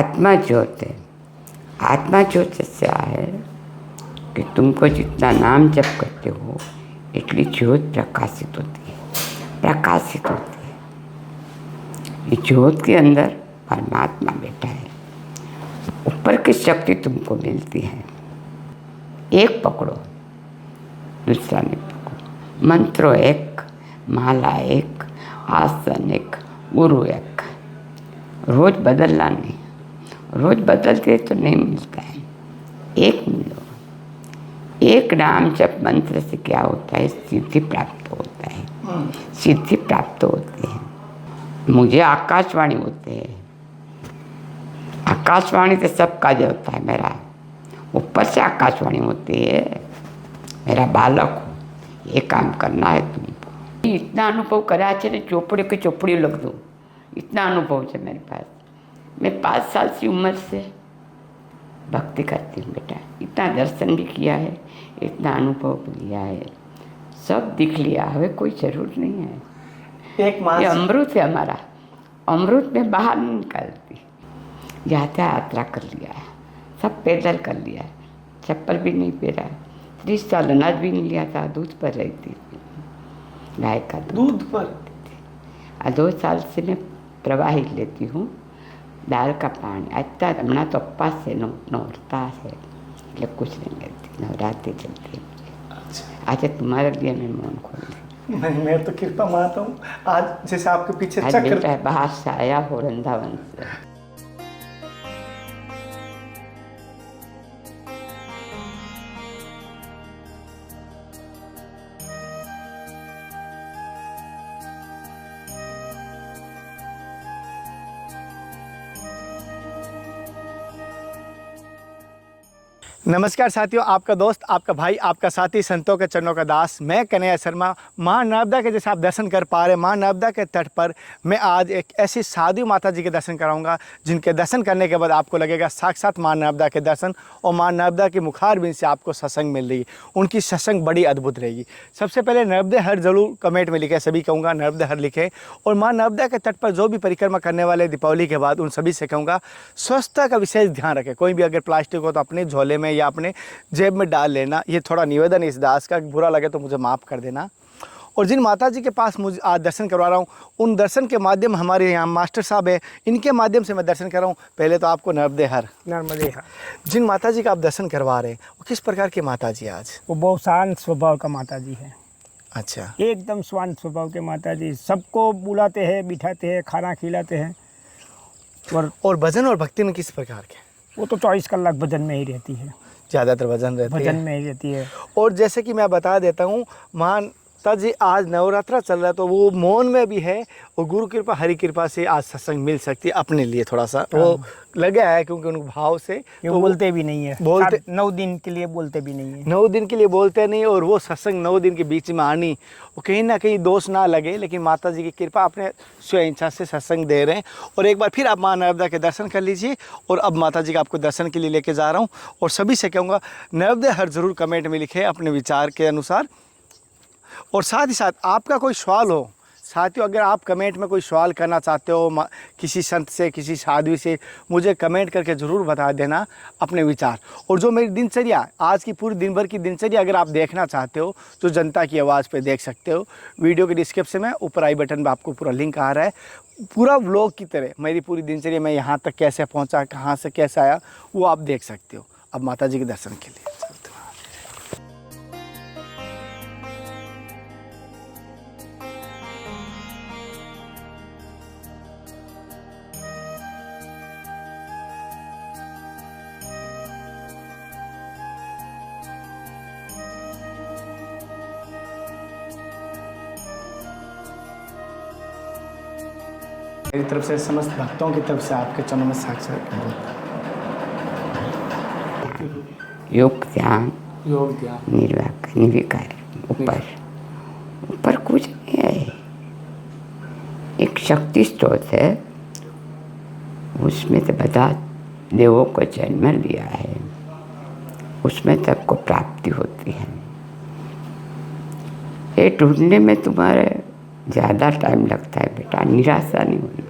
आत्मा ज्योत है। आत्मा ज्योत से है कि तुमको जितना नाम जप करते हो इतनी ज्योत प्रकाशित होती है। ये ज्योत के अंदर परमात्मा बैठा है। ऊपर की शक्ति तुमको मिलती है। एक पकड़ो, दूसरा नहीं पकड़ो। मंत्र एक, माला एक, आसन एक, गुरु एक। रोज बदलना नहीं, रोज बदलते तो नहीं मिलता है। एक मिलो। एक नाम जप मंत्र से क्या होता है? सिद्धि प्राप्त होता है। सिद्धि प्राप्त होती है। मुझे आकाशवाणी होते है। आकाशवाणी तो सबका जो होता है मेरा, ऊपर से आकाशवाणी होती है। मेरा बालक हो, ये काम करना है तुमको। इतना अनुभव करा है चोपड़ी के चोपड़ी लग दो, इतना अनुभव है मेरे पास। मैं 5 साल की उम्र से भक्ति करती हूँ बेटा। इतना दर्शन भी किया है, इतना अनुभव भी लिया है, सब दिख लिया। हमें कोई ज़रूरत नहीं है। ये अमृत है हमारा। अमृत में बाहर नहीं निकलती। यात्रा कर लिया है, सब पैदल कर लिया है। चप्पल भी नहीं पहना। 30 साल अनाज भी नहीं लिया था। दूध पर रहती थी, गाय का दूध पर। 2 साल से मैं प्रवाही लेती हूँ, दाल का पानी। अच्छा हमने तो अप्पा से नौरता है, એટલે कुछ नहीं लेती, नवरात्रि चलती है। अच्छा तुम्हारे लिए मैं मौन खोल। नहीं, मैं तो कृपा मानता हूँ। आज जैसे आपके पीछे चक्र बेटा बाहर से आया हो, वृंदावन से। नमस्कार साथियों, आपका दोस्त, आपका भाई, आपका साथी, संतों के चरणों का दास, मैं कन्हैया शर्मा। माँ नर्मदा के जैसे आप दर्शन कर पा रहे, माँ नर्मदा के तट पर मैं आज एक ऐसी साधु माता जी के दर्शन कराऊंगा जिनके दर्शन करने के बाद आपको लगेगा साक्षात माँ नर्मदा के दर्शन, और माँ नर्मदा की मुखारबिंद से आपको सत्संग मिल रही। उनकी सत्संग बड़ी अद्भुत रहेगी। सबसे पहले नर्मदे हर जरूर कमेंट में लिखें, सभी कहूँगा नर्मदे हर लिखें। और माँ नर्मदा के तट पर जो भी परिक्रमा करने वाले दीपावली के बाद, उन सभी से कहूँगा स्वच्छता का विशेष ध्यान रखें। कोई भी अगर प्लास्टिक हो तो अपने झोले में या अपने जेब में डाल लेना। ये थोड़ा निवेदन है इस दास का, बुरा लगे तो मुझे माफ़ कर देना। और जिन माता जी के पास मुझे आज दर्शन करवा रहा हूँ, उन दर्शन के माध्यम हमारे यहाँ मास्टर साहब है, इनके माध्यम से मैं दर्शन कर रहा हूँ। पहले तो आपको नर्मदे हर जिन माता जी का आप दर्शन करवा रहे हैं, वो किस प्रकार की माता जी आज? वो बहुत शांत स्वभाव का माता जी है। अच्छा, एकदम शांत स्वभाव के माता जी। सबको बुलाते हैं, बिठाते हैं, खाना खिलाते हैं। और भजन और भक्ति में किस प्रकार के? वो तो 24 कलाक भजन में ही रहती है। ज़्यादातर भजन में ही रहती है। और जैसे कि मैं बता देता हूँ, माता जी आज नवरात्रा चल रहा है तो वो मौन में भी है, और गुरु कृपा हरि कृपा से आज सत्संग मिल सकती है। अपने लिए थोड़ा सा वो लगा है, क्योंकि उनके भाव से तो बोलते भी नहीं है। बोलते 9 दिन के लिए बोलते भी नहीं है। 9 दिन के लिए बोलते नहीं, और वो सत्संग 9 दिन के बीच में आनी, वो कहीं ना कहीं दोष ना लगे। लेकिन माता जी की कृपा अपने स्वयं इच्छा से सत्संग दे रहे हैं। और एक बार फिर आप माँ नर्मदा के दर्शन कर लीजिए। और अब माता जी का आपको दर्शन के लिए लेके जा रहा हूँ, और सभी से कहूँगा नर्मदे हर जरूर कमेंट में लिखे अपने विचार के अनुसार। और साथ ही साथ आपका कोई सवाल हो साथियों, अगर आप कमेंट में कोई सवाल करना चाहते हो किसी संत से, किसी साधु से, मुझे कमेंट करके ज़रूर बता देना अपने विचार। और जो मेरी दिनचर्या, आज की पूरी दिन भर की दिनचर्या अगर आप देखना चाहते हो तो जनता की आवाज़ पे देख सकते हो। वीडियो के डिस्क्रिप्शन में ऊपर आई बटन पर आपको पूरा लिंक आ रहा है। पूरा व्लॉग की तरह मेरी पूरी दिनचर्या, मैं यहाँ तक कैसे पहुँचा, कहाँ से कैसे आया, वो आप देख सकते हो। अब माता जी के दर्शन के लिए मेरी तरफ से, समस्त भक्तों की तरफ से आपके चरणों में साक्षात योग ध्यान निर्वाक निर्विकार। ऊपर कुछ नहीं है। एक शक्ति स्रोत है, उसमें तो बता देवों को जन्म लिया है, उसमें सबको प्राप्ति होती है। ये ढूंढने में तुम्हारे ज़्यादा टाइम लगता है बेटा। निराशा नहीं होना।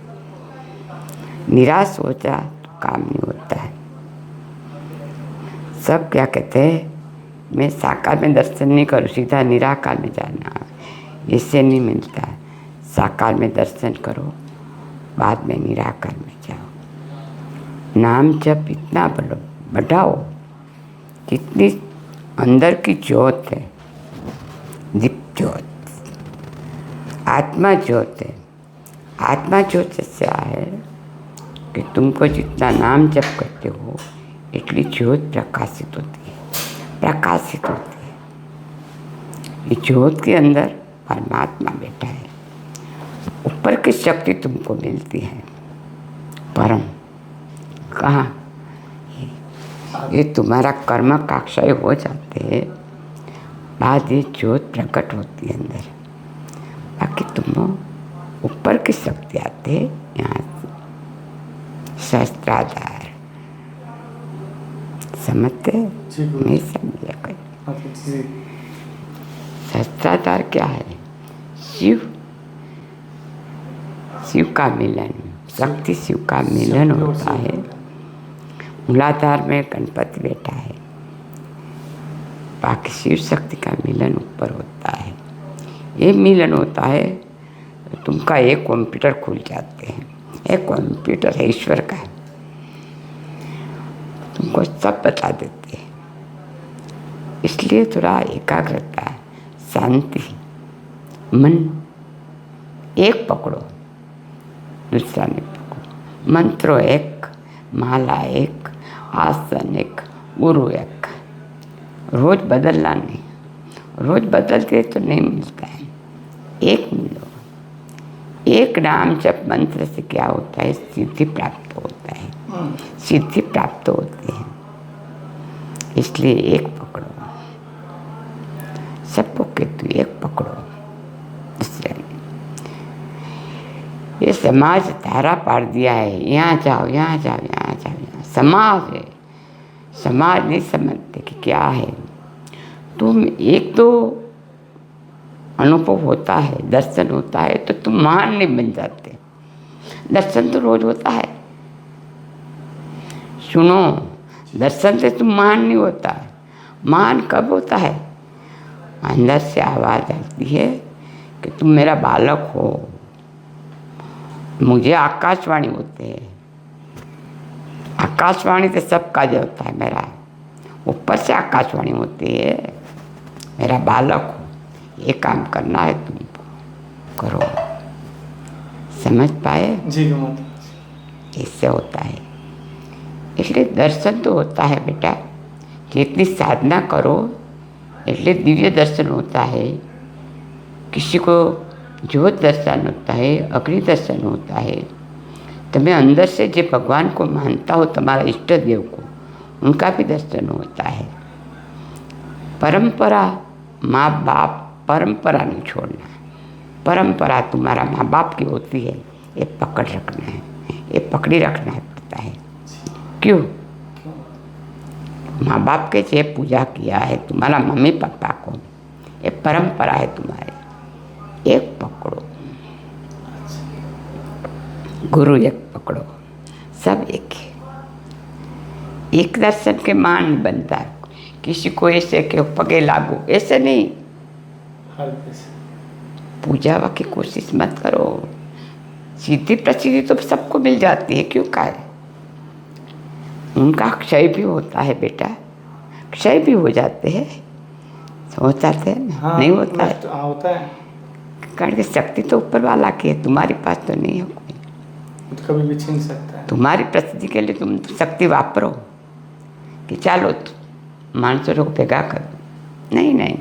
निराश हो जा काम नहीं होता है। सब क्या कहते हैं, मैं साकार में दर्शन नहीं करूँ, सीधा निराकार में जाना, इससे नहीं मिलता है। साकार में दर्शन करो, बाद में निराकार में जाओ। नाम जब इतना बढ़ाओ, जितनी अंदर की ज्योत है, दीप ज्योत, आत्मा ज्योत है। आत्मा ज्योत से है कि तुमको जितना नाम जप करते हो इतनी ज्योत प्रकाशित होती है, प्रकाशित होती है। ये ज्योत के अंदर परमात्मा बैठा है, ऊपर की शक्ति तुमको मिलती है। परम कहाँ, ये तुम्हारा कर्म का क्षय हो जाते हैं, बाद ये ज्योत प्रकट होती है अंदर। बाकी तुम ऊपर की शक्ति आते यहाँ से। सहस्त्राधार समझते नहीं समझे कोई। सहस्त्राधार क्या है? शिव, शिव का मिलन, शक्ति शिव का मिलन होता है। मूलाधार में गणपति बैठा है, बाकी शिव शक्ति का मिलन ऊपर होता है। ये मिलन होता है तो तुमका एक कंप्यूटर खुल जाते हैं। एक कंप्यूटर है ईश्वर का, तुमको सब बता देते हैं। इसलिए थोड़ा एकाग्रता, शांति, मन एक पकड़ो, दूसरा नहीं पकड़ो। मंत्रो एक, माला एक, आसन एक, गुरु एक। रोज बदलना नहीं, रोज बदलते तो नहीं मिलता है। एक मिलो, एक नाम जप मंत्र से क्या होता है, सिद्धि प्राप्त होता है, सिद्धि प्राप्त होती है। इसलिए एक पकड़ो, सबको कहते एक पकड़ो, दूसरे ये समाज धारा पाड़ दिया है, यहाँ जाओ, यहाँ जाओ, यहाँ जाओ, यहाँ समाज है। समाज नहीं समझते कि क्या है। तुम एक तो अनुभव होता है, दर्शन होता है तो तुम महान नहीं बन जाते। दर्शन तो रोज होता है, सुनो, दर्शन से तुम महान नहीं होता। महान कब होता है? अंदर से आवाज़ आती है कि तुम मेरा बालक हो। मुझे आकाशवाणी होते हैं, आकाशवाणी से सब काज होता है मेरा। ऊपर से आकाशवाणी होती है, मेरा बालक हो, ये काम करना है तुमको, करो। समझ पाए? जी माता। इससे होता है। इसलिए दर्शन तो होता है बेटा, जितनी साधना करो इसलिए दिव्य दर्शन होता है। किसी को ज्योत दर्शन होता है, अग्नि दर्शन होता है। तुम्हें अंदर से जो भगवान को मानता हो, तुम्हारा इष्ट देव को, उनका भी दर्शन होता है। परंपरा, माँ बाप, परंपरा नहीं छोड़ना। परंपरा तुम्हारा माँ बाप की होती है, ये पकड़ रखना है, ये पकड़ी रखना है पड़ता है। क्यों? माँ बाप के जे पूजा किया है तुम्हारा मम्मी पापा को, ये परंपरा है तुम्हारी। एक पकड़ो, गुरु एक पकड़ो, सब एक है। एक दर्शन के मान बनता है। किसी को ऐसे के पगे लागो, ऐसे नहीं। पूजा की कोशिश मत करो। सीधी प्रसिद्धि तो सबको मिल जाती है, क्यों का है? उनका क्षय भी होता है बेटा, क्षय भी हो जाते हैं, हो जाते हैं ना। हाँ, नहीं होता है? होता है। कारण की शक्ति तो ऊपर वाला की है, तुम्हारे पास तो नहीं है कोई। तो कभी भी छीन सकता है। तुम्हारी प्रसिद्धि के लिए तुम शक्ति वापरो कि चलो मानसों को भेगा करो। नहीं नहीं,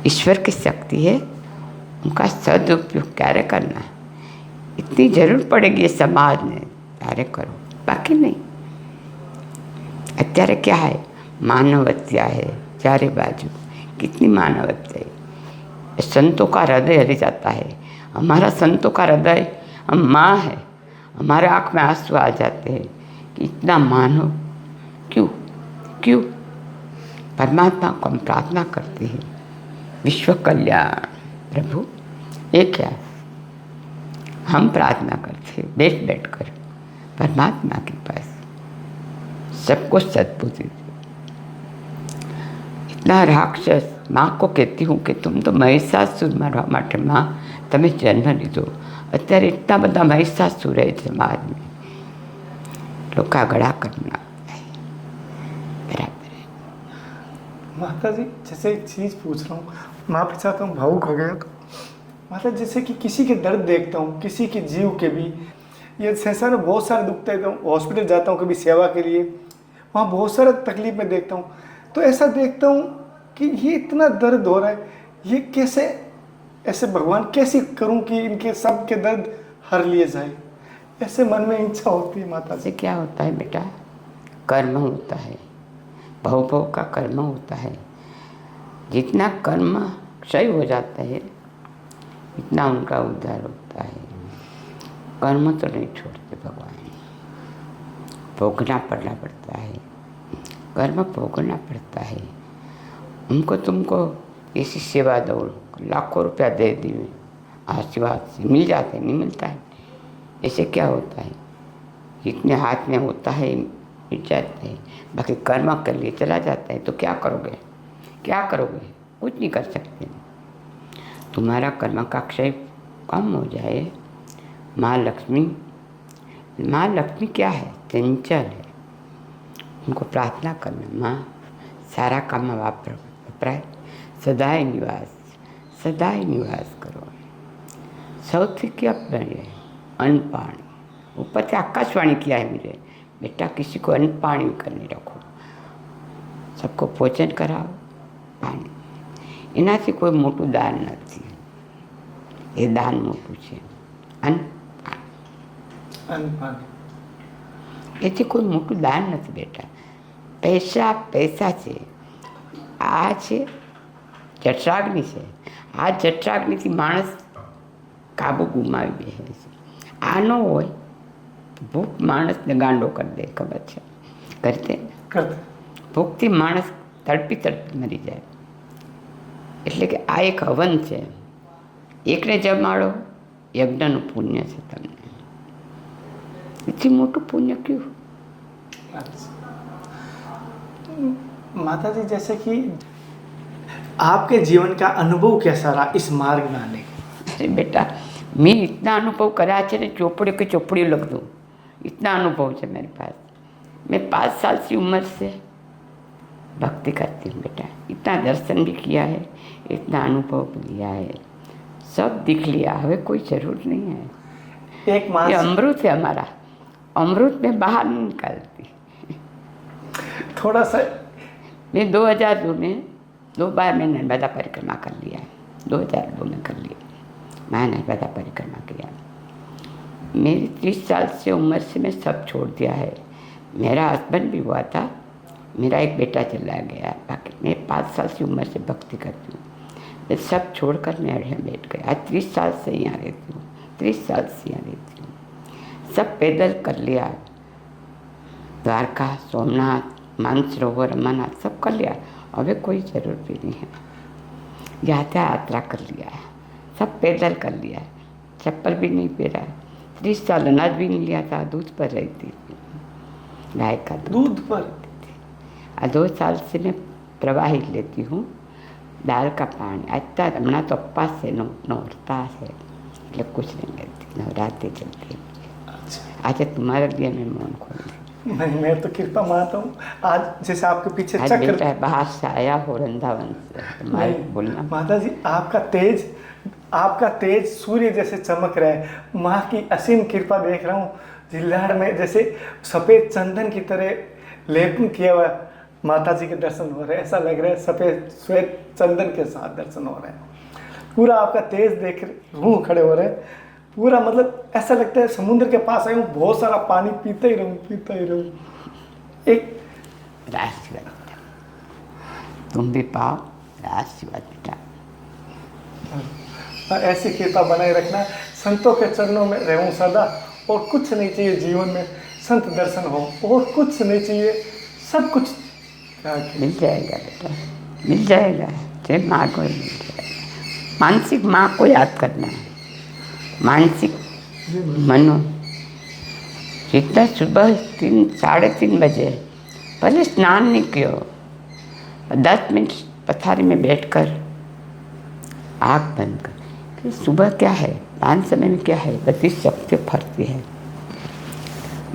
ईश्वर की शक्ति है, उनका सदुपयोग कार्य करना इतनी जरूर पड़ेगी समाज में, कार्य करो, बाकी नहीं। અત્યારે क्या है? मानवत्या है चारे बाजू, कितनी मानवत्या है। संतों का हृदय हरि जाता है। हमारा संतों का हृदय, हम माँ है, हमारे आँख में आंसू आ जाते हैं कि इतना मानव क्यों क्यों। परमात्मा को हम प्रार्थना करते हैं, विश्व कल्याण प्रभु। ये क्या है? हम प्रार्थना करते हैं बैठ बैठ कर, परमात्मा के पास सबको सद्बुद्धि दो। इतना राक्षस माँ को कहती हूँ कि तुम तो महिषासुर मारवा માટે माँ તમે જન્મ લીધો। અત્યારે इतना બધા महिषासुर है समाज में, लोग गड़ा करना बराबर है। माता जी जैसे एक चीज़ पूछ रहा हूँ, माफ़ी चाहता हूँ भावुक हो गया तो। माता जैसे कि किसी के दर्द देखता हूँ, किसी के जीव के भी, ये संसार में बहुत सारे दुखते हैं, तो हॉस्पिटल जाता हूँ कभी सेवा के लिए, वहाँ बहुत सारा तकलीफ में देखता हूँ, तो ऐसा देखता हूँ कि ये इतना दर्द हो रहा है, ये कैसे, ऐसे भगवान कैसे करूँ कि इनके सब के दर्द हर लिए जाए, ऐसे मन में इच्छा होती है माता जी। से क्या होता है बेटा, कर्म होता है, भव भव का कर्म होता है। जितना कर्म क्षय हो जाता है इतना उनका उद्धार होता है। कर्म तो नहीं छोड़ते भगवान, भोगना पड़ता है, कर्म भोगना पड़ता है। उनको तुमको ऐसी सेवा दो, लाखों रुपया दे दिए, आशीर्वाद से मिल जाते, नहीं मिलता है। ऐसे क्या होता है, इतने हाथ में होता है मिल जाते हैं, बाकी कर्म कर लिए चला जाता है। तो क्या करोगे, क्या करोगे, कुछ नहीं कर सकते। तुम्हारा कर्म का क्षय कम हो जाए। माँ लक्ष्मी क्या है, चंचल है, उनको प्रार्थना करना, माँ सारा काम वपराय, सदाय निवास करो। સૌથી क्या है, अन्न पानी। ऊपर से आकाशवाणी किया है मेरे बेटा, किसी को अन्न पानी करने रखो, सबको भोजन कराओ, पानी। એનાથી કોઈ મોટું દાન નથી, એ દાન મોટું છે। અન્ન એથી કોઈ મોટું દાન નથી બેટા। પૈસા છે, આ છે જઠરાગ્નિ છે, આ જઠરાગ્નિથી માણસ કાબુ ગુમાવી બેસે છે। આ ન હોય ભૂખ માણસને ગાંડો કરી દે, ખબર છે, કરતે ભૂખથી માણસ તડપી મરી જાય। એટલે કે આ એક હવન છે, એકને જમાડો, યજ્ઞનું પુણ્ય છે તમને। इतनी मोटू पुण्य क्यों? माता जी जैसे कि आपके जीवन का अनुभव कैसा रहा इस मार्ग में आने का? अरे बेटा, मैं इतना अनुभव करा है ना, चोपड़ी के चोपड़ी लग दूँ, इतना अनुभव है मेरे पास। मैं 5 साल की उम्र से भक्ति करती हूँ बेटा, इतना दर्शन भी किया है, इतना अनुभव भी लिया है, सब दिख लिया। हमें कोई ज़रूरत नहीं है। एक मास ये अमृत है हमारा, अमृत में बाहर नहीं निकालती। थोड़ा सा मैं 2002 में 2 बार मैं नर्मदा परिक्रमा कर लिया है, 2002 में कर लिया, मैं नर्मदा परिक्रमा किया। मेरी 30 साल से उम्र से मैं सब छोड़ दिया है। मेरा हस्बैंड भी हुआ था, मेरा एक बेटा चला गया, बाकी मैं 5 साल की उम्र से भक्ति करती हूँ। मैं सब छोड़कर मैं यहाँ बैठ गया। आज 30 साल से यहाँ रहती हूँ, 30 साल से यहाँ रहती हूँ। सब पैदल कर लिया, द्वारका, सोमनाथ, मानसरोवर, अमरनाथ सब कर लिया। अभी कोई ज़रूरत भी नहीं है। यात्रा कर लिया है, सब पैदल कर लिया है, चप्पल भी नहीं पहना है। 30 साल अनाज भी नहीं लिया था, दूध पर रहती थी, गाय का दूध पर। 2 साल से मैं प्रवाही लेती हूँ, दाल का पानी। अच्छा हमना तो अप्पा से नौरता है, એટલે कुछ नहीं लेती, नवरात्रि चलती है। आज तुम्हारे लिए मैं मौन खोल दी। नहीं, मैं तो कृपा मानता हूँ। आज जैसे आपके पीछे आज चक्र, बेटा बाहर से आया हो वृंदावन से, तुम्हारे बोलना। माता जी आपका तेज सूर्य जैसे चमक रहा है। माँ की असीम कृपा देख रहा हूँ। जिल्लाड़ में जैसे सफ़ेद चंदन की तरह लेपन किया हुआ माता जी के दर्शन हो रहे हैं। ऐसा लग रहा है सफ़ेद श्वेत चंदन के साथ दर्शन हो रहे हैं। पूरा आपका तेज देख रूह खड़े हो रहे हैं। पूरा मतलब ऐसा लगता है समुद्र के पास आया हूँ, बहुत सारा पानी पीते ही रहूँ। एक आशीर्वाद बेटा, तुम भी पाओ आशीर्वाद बेटा। ऐसी कृपा बनाए रखना। संतों के चरणों में रहूं सदा, और कुछ नहीं चाहिए जीवन में, संत दर्शन हो और कुछ नहीं चाहिए, सब कुछ मिल जाएगा बेटा, मिल जाएगा। जय माँ को मिल जाएगा। मानसिक माँ को याद करना है, मानसिक मनो जितना सुबह 3-3:30 बजे पहले स्नान नहीं किया, 10 मिनट पथारी में बैठकर आँख बंद कर कि सुबह क्या है, 5 समय में क्या है, बत्ती शक्ति फरती है।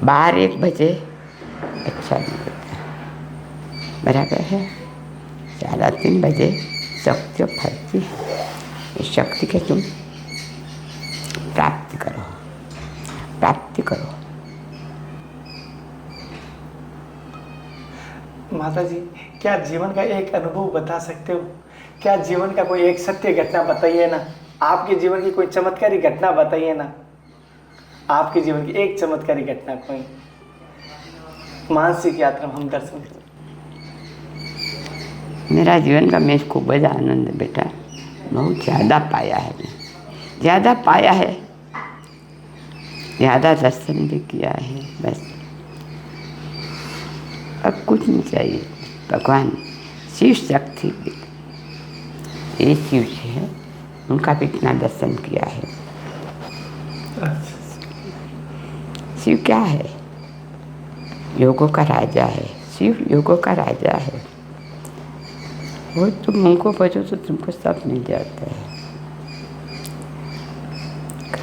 12-1 बजे अच्छा नहीं होता, बराबर है। 3:30 बजे शक्ति फरती है। इस शक्ति के तुम प्राप्ति करो, प्राप्ति करो। माता जी, क्या जीवन का एक अनुभव बता सकते हो? क्या जीवन का कोई एक सत्य घटना बताइए ना, आपके जीवन की कोई चमत्कारी घटना बताइए ना, आपके जीवन की एक चमत्कारी घटना, कोई मानसिक यात्रा हम दर्शन करें। मेरा जीवन का मैं खूब आनंद बेटा बहुत ज़्यादा पाया है, ज़्यादा पाया है, ज़्यादा दर्शन भी किया है। बस अब कुछ नहीं चाहिए। भगवान शिव शक्ति ये शिव जी है, उनका भी इतना दर्शन किया है। शिव क्या है? योगों का राजा है। शिव योगों का राजा है। वो तुम उनको बचो तो तुमको सब मिल जाता है।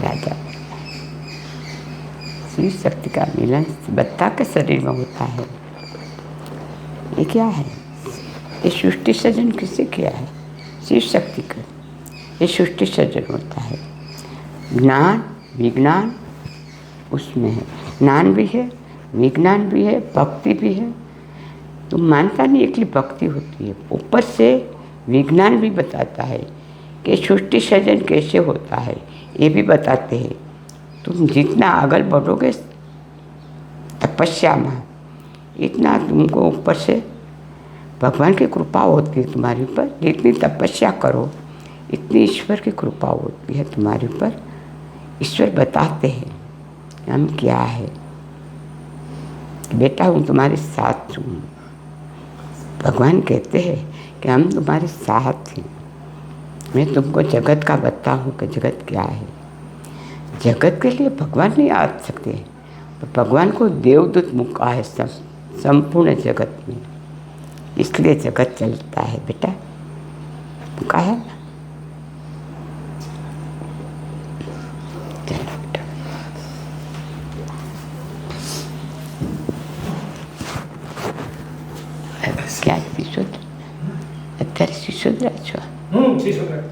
राजा शिव शक्ति का मिलन बत्ता के शरीर में होता है। ये क्या है? ये सृष्टि सृजन किससे किया है? शिव शक्ति का ये सृष्टि सृजन होता है। ज्ञान विज्ञान उसमें है, ज्ञान भी है, विज्ञान भी है, भक्ति भी है। तुम मानता नहीं एक भक्ति होती है, ऊपर से विज्ञान भी बताता है कि सृष्टि सृजन कैसे होता है, ये भी बताते हैं। तुम जितना आगे बढ़ोगे तपस्या में, इतना तुमको ऊपर से भगवान की कृपा होती है तुम्हारे ऊपर। जितनी तपस्या करो इतनी ईश्वर की कृपा होती है तुम्हारे ऊपर। ईश्वर बताते हैं हम क्या है, बेटा हूँ तुम्हारे साथ हूँ। भगवान कहते हैं कि हम तुम्हारे साथ हैं। मैं तुमको जगत का बताऊँ कि जगत क्या है। जगत के लिए भगवान नहीं आ सकते, तो भगवान को देवदूत मुका है संपूर्ण जगत में, इसलिए जगत चलता है बेटा, मुका है ना। चलो बेटा, क्या शिशोद અત્યારે शिशोदरा છો?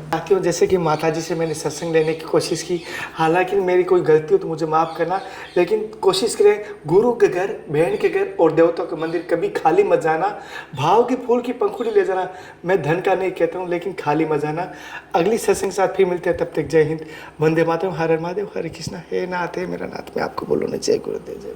साथियों, जैसे कि माता जी से मैंने सत्संग लेने की कोशिश की, हालांकि मेरी कोई गलती हो तो मुझे माफ़ करना, लेकिन कोशिश करें गुरु के घर, बहन के घर और देवताओं के मंदिर कभी खाली मत जाना। भाव की फूल की पंखुड़ी ले जाना, मैं धन का नहीं कहता हूँ, लेकिन खाली मत जाना। अगली सत्संग के साथ फिर मिलते हैं, तब तक जय हिंद, वंदे मातरम, हर हर महादेव, हरे कृष्णा। हे नाथ, हे मेरा नाथ, मैं आपको बोलूँ ना, जय गुरुदेव, जय।